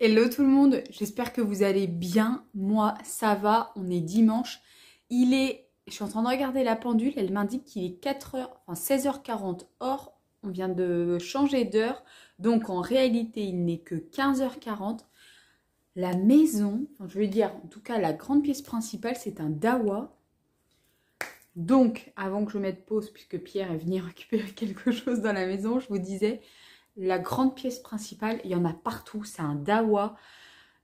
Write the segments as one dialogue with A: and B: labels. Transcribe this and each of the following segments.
A: Hello tout le monde, j'espère que vous allez bien. Moi, ça va, on est dimanche. Je suis en train de regarder la pendule, elle m'indique qu'il est 16h40. Or, on vient de changer d'heure, donc en réalité, il n'est que 15h40. La maison, je veux dire, en tout cas, la grande pièce principale, c'est un dawa. Donc, avant que je mette pause, puisque Pierre est venu récupérer quelque chose dans la maison, je vous disais, la grande pièce principale, il y en a partout, c'est un dawa.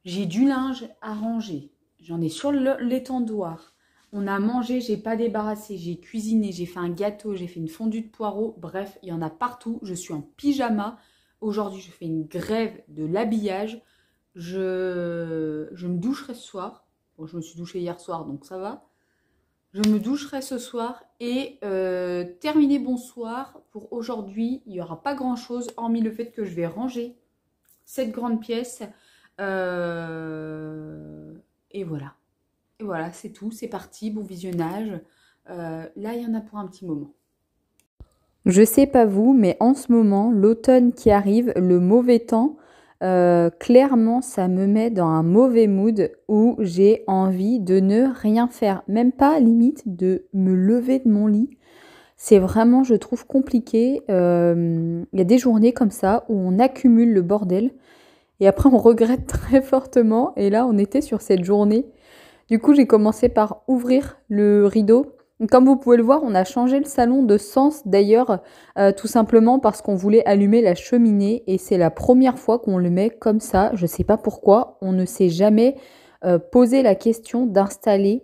A: J'ai du linge à ranger, j'en ai sur l'étendoir. On a mangé, j'ai pas débarrassé, j'ai cuisiné, j'ai fait un gâteau, j'ai fait une fondue de poireaux. Bref, il y en a partout, je suis en pyjama. Aujourd'hui, je fais une grève de l'habillage. Je me doucherai ce soir. Bon, je me suis douchée hier soir, donc ça va. Je me doucherai ce soir et terminé bonsoir. Pour aujourd'hui, il n'y aura pas grand chose, hormis le fait que je vais ranger cette grande pièce. Et voilà. Et voilà, c'est tout, c'est parti, bon visionnage. Là, il y en a pour un petit moment.
B: Je sais pas vous, mais en ce moment, l'automne qui arrive, le mauvais temps, clairement, ça me met dans un mauvais mood où j'ai envie de ne rien faire. Même pas, limite, de me lever de mon lit. C'est vraiment, je trouve, compliqué. Il y a des journées comme ça où on accumule le bordel et après on regrette très fortement. Et là, on était sur cette journée. Du coup, j'ai commencé par ouvrir le rideau. Comme vous pouvez le voir, on a changé le salon de sens d'ailleurs, tout simplement parce qu'on voulait allumer la cheminée et c'est la première fois qu'on le met comme ça. Je ne sais pas pourquoi, on ne s'est jamais posé la question d'installer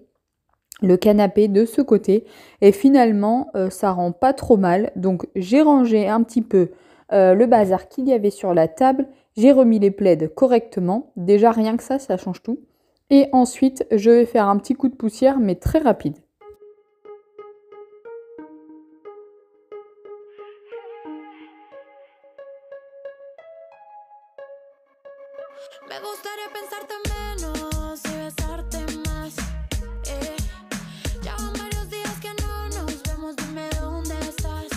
B: le canapé de ce côté et finalement, ça rend pas trop mal. Donc, j'ai rangé un petit peu le bazar qu'il y avait sur la table. J'ai remis les plaids correctement. Déjà, rien que ça change tout. Et ensuite, je vais faire un petit coup de poussière, mais très rapide.
C: Me gustaría pensarte menos y besarte más. Ya van varios días que no nos vemos, dime dónde estás.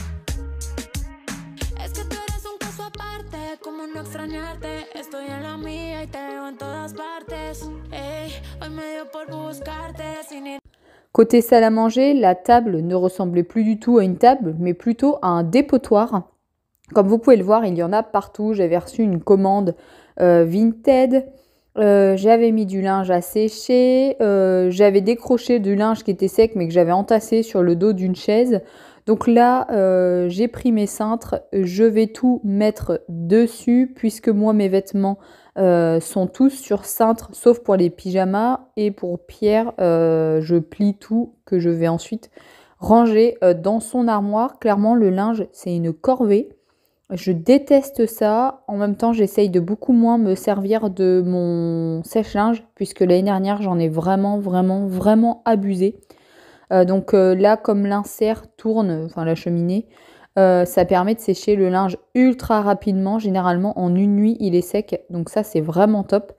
C: Es que tú eres un caso aparte, como no extrañarte. Estoy en la mía y te veo en todas partes. Hoy me dio por buscarte sin ir.
B: Côté salle à manger, la table ne ressemblait plus du tout à une table, mais plutôt à un dépotoir. Comme vous pouvez le voir, il y en a partout. J'avais reçu une commande Vinted. J'avais mis du linge à sécher. J'avais décroché du linge qui était sec, mais que j'avais entassé sur le dos d'une chaise. Donc là, j'ai pris mes cintres. Je vais tout mettre dessus, puisque moi, mes vêtements sont tous sur cintre, sauf pour les pyjamas. Et pour Pierre, je plie tout, que je vais ensuite ranger dans son armoire. Clairement, le linge, c'est une corvée. Je déteste ça. En même temps, j'essaye de beaucoup moins me servir de mon sèche-linge, puisque l'année dernière, j'en ai vraiment abusé. Donc là, comme l'insert tourne, enfin la cheminée, ça permet de sécher le linge ultra rapidement. Généralement, en une nuit, il est sec. Donc ça, c'est vraiment top.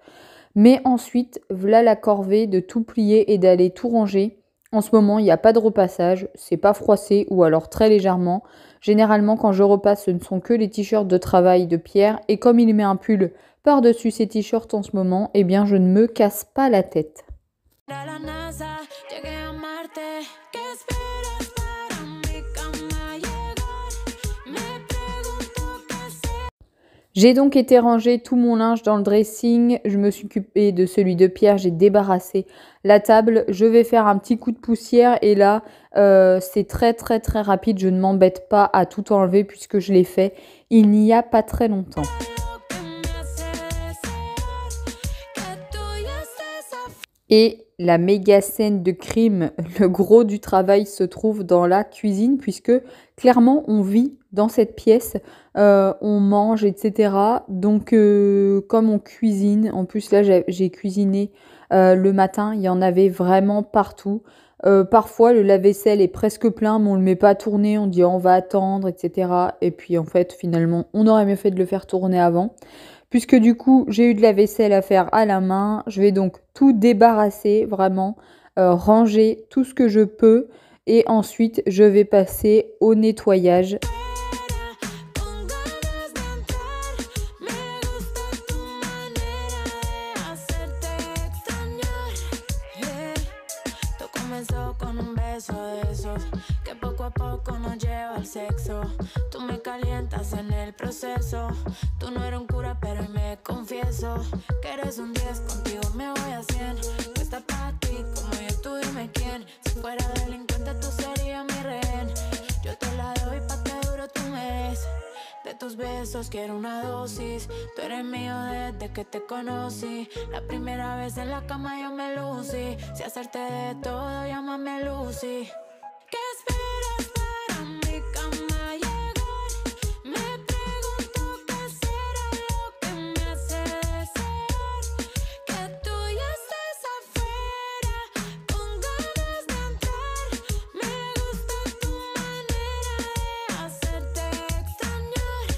B: Mais ensuite, voilà la corvée de tout plier et d'aller tout ranger. En ce moment, il n'y a pas de repassage, c'est pas froissé ou alors très légèrement. Généralement, quand je repasse, ce ne sont que les t-shirts de travail de Pierre. Et comme il met un pull par-dessus ses t-shirts en ce moment, eh bien, je ne me casse pas la tête. J'ai donc été ranger tout mon linge dans le dressing. Je me suis occupée de celui de Pierre. J'ai débarrassé la table. Je vais faire un petit coup de poussière. Et là, c'est très rapide. Je ne m'embête pas à tout enlever puisque je l'ai fait il n'y a pas très longtemps. Et la méga scène de crime, le gros du travail se trouve dans la cuisine puisque clairement on vit dans cette pièce, on mange, etc. Donc comme on cuisine, en plus là j'ai cuisiné le matin, il y en avait vraiment partout. Parfois le lave-vaisselle est presque plein mais on le met pas tourner, on dit on va attendre, etc. Et puis en fait finalement on aurait mieux fait de le faire tourner avant. Puisque du coup, j'ai eu de la vaisselle à faire à la main, je vais donc tout débarrasser, vraiment, ranger tout ce que je peux. Et ensuite, je vais passer au nettoyage.
C: besos, que poco a poco nos lleva al sexo. Tú me calientas en el proceso. Tú no eres un cura, pero hoy me confieso que eres un 10, contigo me voy a 100. Puesta para ti, como yo, tú dime quién. Si fuera delincuente, tú serías mi rehén. Yo te la doy pa' que duro tú me des. De tus besos quiero una dosis. Tú eres mío desde que te conocí. La primera vez en la cama yo me lucí. Si hacerte de todo, llámame Lucy. ¿Qué esperas para mi cama llegar? Me pregunto qué será lo que me hace desear que tú ya estés afuera con ganas de entrar. Me gusta tu manera de hacerte extrañar.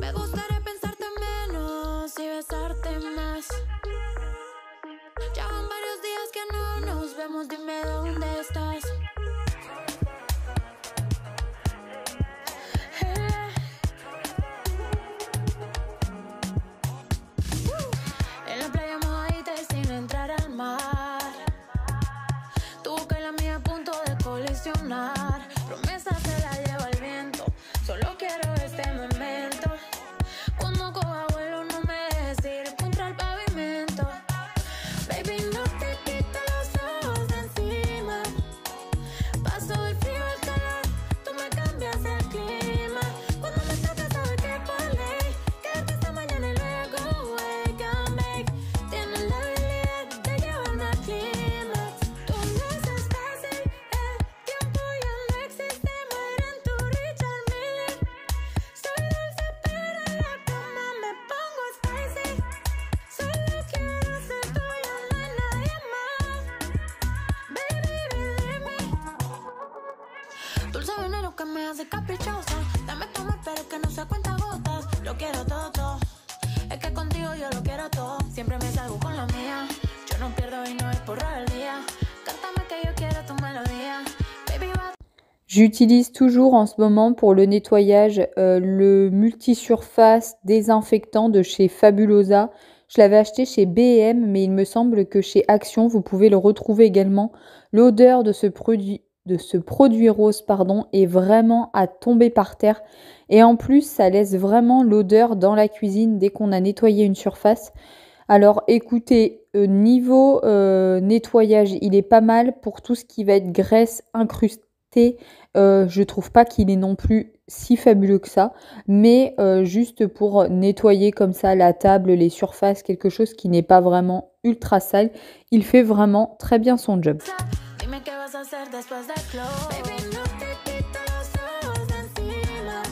C: Me gustaría pensarte menos y besarte más. Ya van varios días que no nos vemos, dime dónde estás. En la playa mojadita y sin entrar al mar. Tu boca y la mía a punto de colisionar. Promesa se la lleva el viento. Solo quiero este momento. Cuando coja vuelo no me dejes ir contra el pavimento. Baby, no te quito los ojos de encima. Paso del frío al calor, tú me cambias el clima. Cuando me tocas sabes que por ley quedarte esta mañana y luego wake and bake. Tienes la habilidad de llevarme al clímax. Tú no haces fácil, el tiempo ya no existe. Muere en tu Richard Mille. Soy dulce pero en la cama me pongo spicy. Solo quiero ser tuya, no hay nadie más. Baby, believe me. Dulce veneno que me hace caprichosa. Dame tu amor pero que no se cuenta gotas. Lo quiero todo, todo. Es que contigo yo lo quiero todo. Siempre me salgo con la mía. Yo no pierdo y no es por rebeldía. Cántame que yo quiero tu melodía. Baby, va.
B: J'utilise toujours en ce moment pour le nettoyage le multisurface désinfectant de chez Fabulosa. Je l'avais acheté chez B&M, mais il me semble que chez Action, vous pouvez le retrouver également. L'odeur de ce produit rose, pardon, est vraiment à tomber par terre. Et en plus, ça laisse vraiment l'odeur dans la cuisine dès qu'on a nettoyé une surface. Alors écoutez, niveau nettoyage, il est pas mal pour tout ce qui va être graisse incrustée. Je trouve pas qu'il est non plus si fabuleux que ça, mais juste pour nettoyer comme ça la table, les surfaces, quelque chose qui n'est pas vraiment ultra sale, il fait vraiment très bien son job.
C: Dime qué vas a hacer después del close. Baby, no te quito los ojos de encima.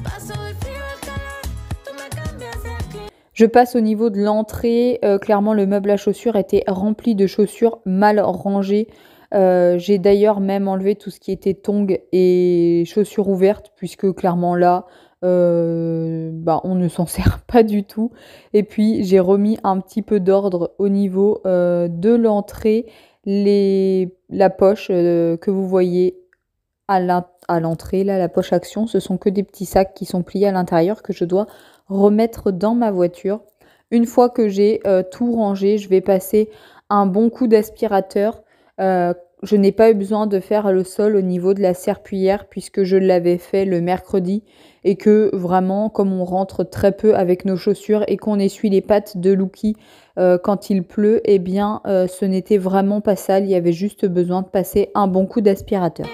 C: Paso del frío al calor, tú me cambias el clima.
B: Je passe au niveau de l'entrée. Clairement, le meuble à chaussures était rempli de chaussures mal rangées. J'ai d'ailleurs même enlevé tout ce qui était tongs et chaussures ouvertes, puisque clairement là, on ne s'en sert pas du tout. Et puis, j'ai remis un petit peu d'ordre au niveau de l'entrée. La poche que vous voyez à l'entrée, là, la poche Action, ce sont que des petits sacs qui sont pliés à l'intérieur que je dois remettre dans ma voiture. Une fois que j'ai tout rangé, je vais passer un bon coup d'aspirateur. Je n'ai pas eu besoin de faire le sol au niveau de la serpillière puisque je l'avais fait le mercredi et que vraiment, comme on rentre très peu avec nos chaussures et qu'on essuie les pattes de Lucky quand il pleut, eh bien, ce n'était vraiment pas sale. Il y avait juste besoin de passer un bon coup d'aspirateur.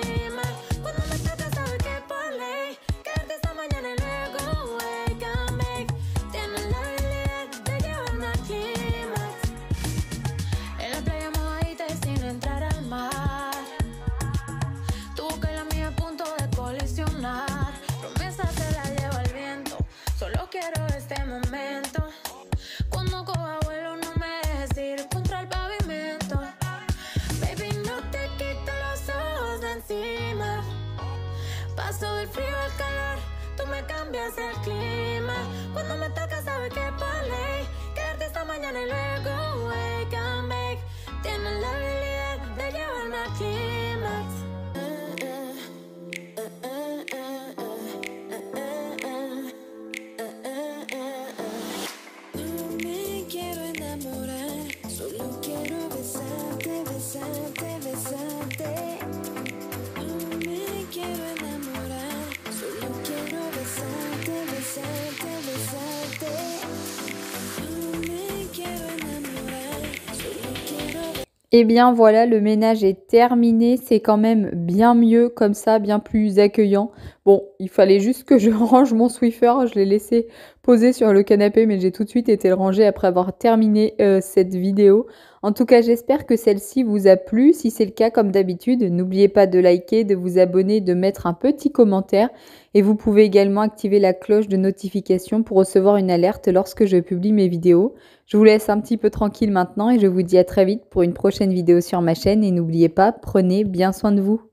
C: me cambias el clima. Cuando me toca sabes que por ley quedarte esta mañana y luego wake and bake. Tienes la habilidad de llevarme al clímax. No me quiero enamorar, solo quiero besarte, besarte, besarte. No me quiero enamorar, solo quiero besarte, besarte, besarte. No me quiero enamorar, solo quiero.
B: Et bien voilà, le ménage est terminé, c'est quand même bien mieux comme ça, bien plus accueillant. Bon, il fallait juste que je range mon Swiffer, je l'ai laissé poser sur le canapé, mais j'ai tout de suite été le ranger après avoir terminé cette vidéo. En tout cas, j'espère que celle-ci vous a plu. Si c'est le cas, comme d'habitude, n'oubliez pas de liker, de vous abonner, de mettre un petit commentaire. Et vous pouvez également activer la cloche de notification pour recevoir une alerte lorsque je publie mes vidéos. Je vous laisse un petit peu tranquille maintenant et je vous dis à très vite pour une prochaine vidéo sur ma chaîne. Et n'oubliez pas, prenez bien soin de vous.